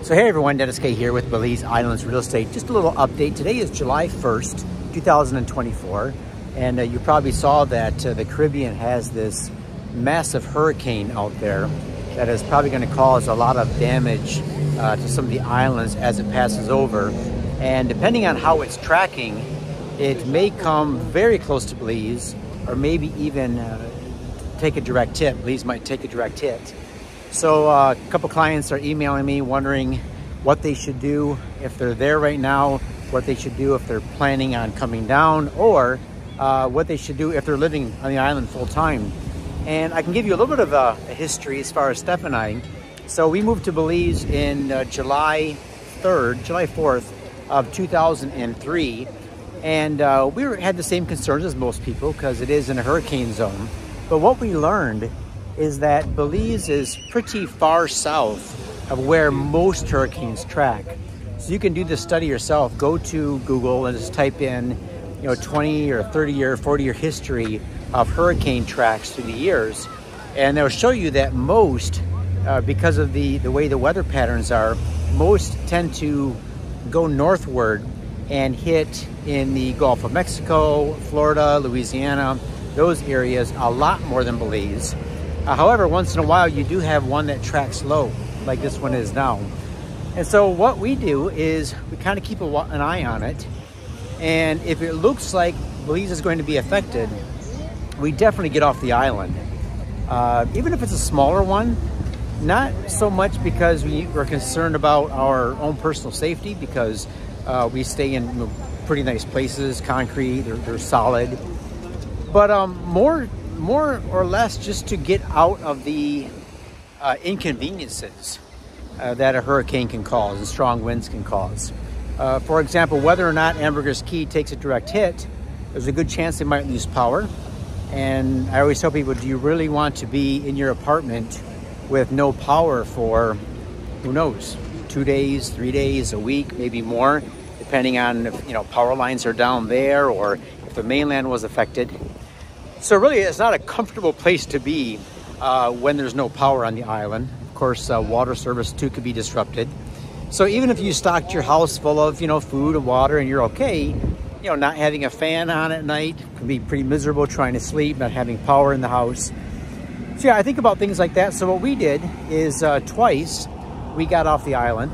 So hey everyone, Dennis K here with Belize Islands Real Estate. Just a little update. Today is July 1st, 2024. And you probably saw that the Caribbean has this massive hurricane out there that is probably going to cause a lot of damage to some of the islands as it passes over. And depending on how it's tracking, it may come very close to Belize or maybe even take a direct hit. Belize might take a direct hit. So a couple clients are emailing me wondering what they should do if they're there right now, what they should do if they're planning on coming down, or what they should do if they're living on the island full time. And I can give you a little bit of a history as far as Steph and I. So we moved to Belize in July 4th of 2003. And had the same concerns as most people because it is in a hurricane zone. But what we learned is that Belize is pretty far south of where most hurricanes track. So you can do this study yourself. Go to Google and just type in, 20 or 30 year, 40 year history of hurricane tracks through the years. And they'll show you that most, because of the way the weather patterns are, most tend to go northward and hit in the Gulf of Mexico, Florida, Louisiana, those areas a lot more than Belize. However, once in a while, you do have one that tracks low, like this one is now. And so what we do is we kind of keep an eye on it. And if it looks like Belize is going to be affected, we definitely get off the island. Even if it's a smaller one, not so much because we're concerned about our own personal safety, because we stay in pretty nice places, concrete, they're solid. But more or less just to get out of the inconveniences that a hurricane can cause and strong winds can cause. For example, whether or not Ambergris Caye takes a direct hit, there's a good chance they might lose power. And I always tell people, do you really want to be in your apartment with no power for, who knows, 2 days, 3 days, a week, maybe more, depending on if power lines are down there or if the mainland was affected. So really, it's not a comfortable place to be when there's no power on the island. Of course, water service too could be disrupted. So even if you stocked your house full of, food and water and you're okay, not having a fan on at night can be pretty miserable trying to sleep, not having power in the house. So yeah, I think about things like that. So what we did is twice we got off the island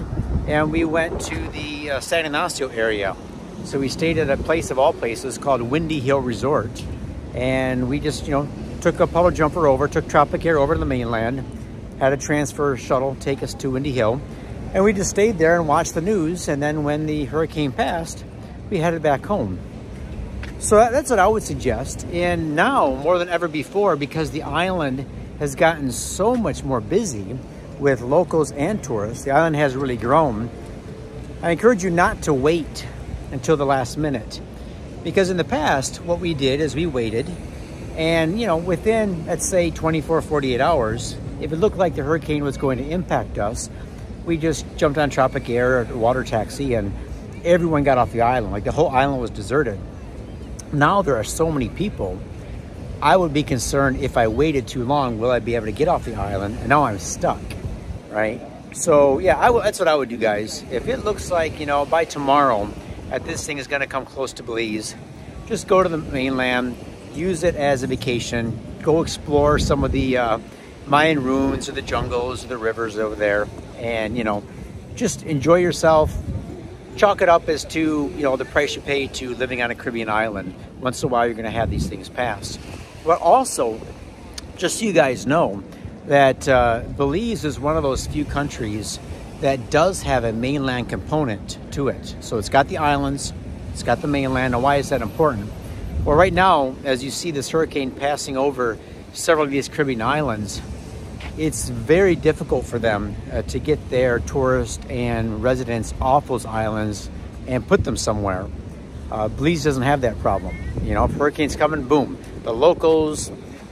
and we went to the San Ignacio area. So we stayed at a place of all places called Windy Hill Resort. And we just, took a puddle jumper over, took Tropic Air over to the mainland, had a transfer shuttle take us to Windy Hill. And we just stayed there and watched the news. And then when the hurricane passed, we headed back home. So that's what I would suggest. And now, more than ever before, because the island has gotten so much more busy with locals and tourists, the island has really grown. I encourage you not to wait until the last minute. Because in the past, what we did is we waited and, within, let's say 24, 48 hours, if it looked like the hurricane was going to impact us, we just jumped on Tropic Air or water taxi and everyone got off the island. Like the whole island was deserted. Now there are so many people. I would be concerned if I waited too long, will I be able to get off the island? And now I'm stuck, right? So yeah, that's what I would do, guys. If it looks like, by tomorrow, that this thing is going to come close to Belize, just go to the mainland, use it as a vacation, go explore some of the Mayan ruins or the jungles or the rivers over there, and just enjoy yourself. Chalk it up as to the price you pay to living on a Caribbean island. Once in a while you're going to have these things pass. But also, just so you guys know, that Belize is one of those few countries that does have a mainland component to it. So it's got the islands, it's got the mainland. Now, why is that important? Well, right now, as you see this hurricane passing over several of these Caribbean islands, it's very difficult for them to get their tourists and residents off those islands and put them somewhere. Belize doesn't have that problem. If hurricane's coming, boom, the locals,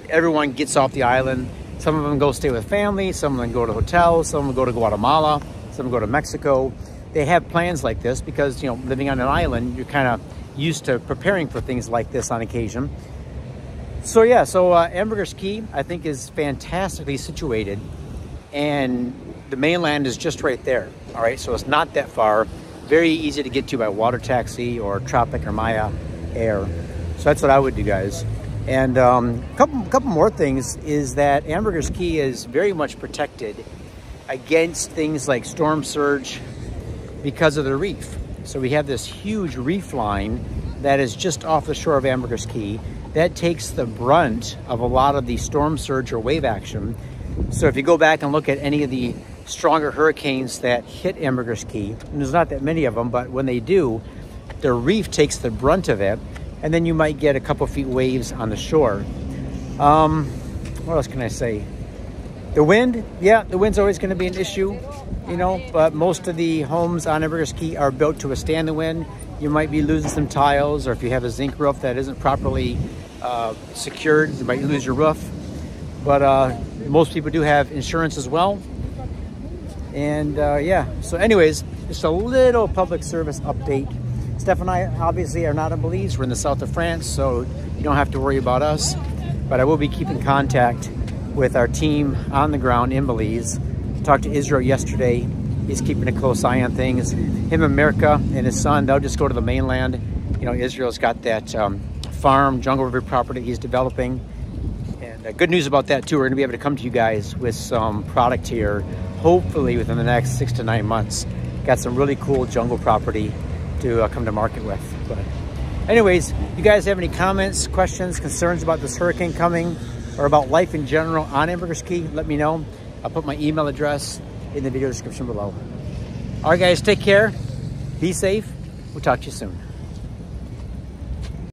everyone gets off the island. Some of them go stay with family, some of them go to hotels, some of them go to Guatemala, some go to Mexico. They have plans like this because, living on an island, you're kind of used to preparing for things like this on occasion. So yeah, Ambergris Caye, I think, is fantastically situated. And the mainland is just right there. All right, so it's not that far. Very easy to get to by water taxi or Tropic or Maya Air. So that's what I would do, guys. And a couple more things is that Ambergris Caye is very much protected against things like storm surge because of the reef. So we have this huge reef line that is just off the shore of Ambergris Caye that takes the brunt of a lot of the storm surge or wave action. So if you go back and look at any of the stronger hurricanes that hit Ambergris Caye, and there's not that many of them, but when they do, the reef takes the brunt of it, and then you might get a couple feet waves on the shore. What else can I say? The wind, yeah, the wind's always going to be an issue, you know, but most of the homes on Ambergris Caye are built to withstand the wind. You might be losing some tiles, or if you have a zinc roof that isn't properly secured, you might lose your roof. But most people do have insurance as well. And yeah, so anyways, just a little public service update. Steph and I obviously are not in Belize. We're in the south of France, so you don't have to worry about us. But I will be keeping contact with our team on the ground in Belize. Talked to Israel yesterday. He's keeping a close eye on things. Him and Mirka and his son, they'll just go to the mainland. You know, Israel's got that farm, Jungle River property he's developing. And good news about that too, we're gonna be able to come to you guys with some product here, hopefully within the next 6 to 9 months. Got some really cool jungle property to come to market with. But anyways, you guys have any comments, questions, concerns about this hurricane coming, or about life in general on Ambergris Caye, let me know. I'll put my email address in the video description below. All right, guys, take care. Be safe. We'll talk to you soon.